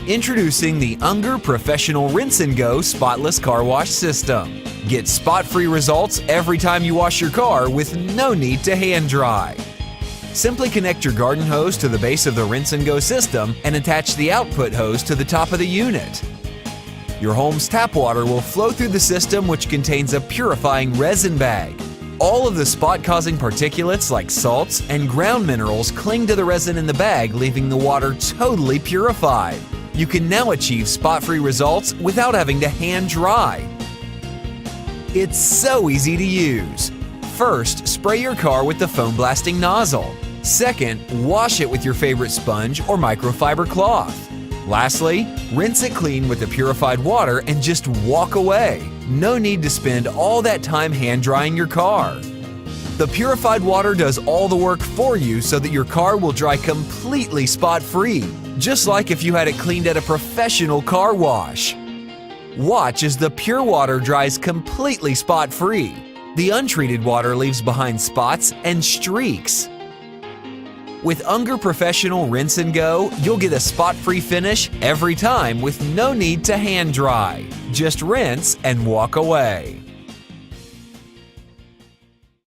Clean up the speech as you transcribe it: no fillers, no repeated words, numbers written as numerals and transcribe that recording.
Introducing the Unger Professional Rinse and Go Spotless Car Wash System. Get spot-free results every time you wash your car with no need to hand dry. Simply connect your garden hose to the base of the Rinse and Go system and attach the output hose to the top of the unit. Your home's tap water will flow through the system, which contains a purifying resin bag. All of the spot-causing particulates like salts and ground minerals cling to the resin in the bag, leaving the water totally purified. You can now achieve spot-free results without having to hand dry. It's so easy to use. First, spray your car with the foam blasting nozzle. Second, wash it with your favorite sponge or microfiber cloth. Lastly, rinse it clean with the purified water and just walk away. No need to spend all that time hand drying your car. The purified water does all the work for you so that your car will dry completely spot-free, just like if you had it cleaned at a professional car wash. Watch as the pure water dries completely spot-free. The untreated water leaves behind spots and streaks. With Unger Professional Rinse and Go, you'll get a spot-free finish every time with no need to hand dry. Just rinse and walk away.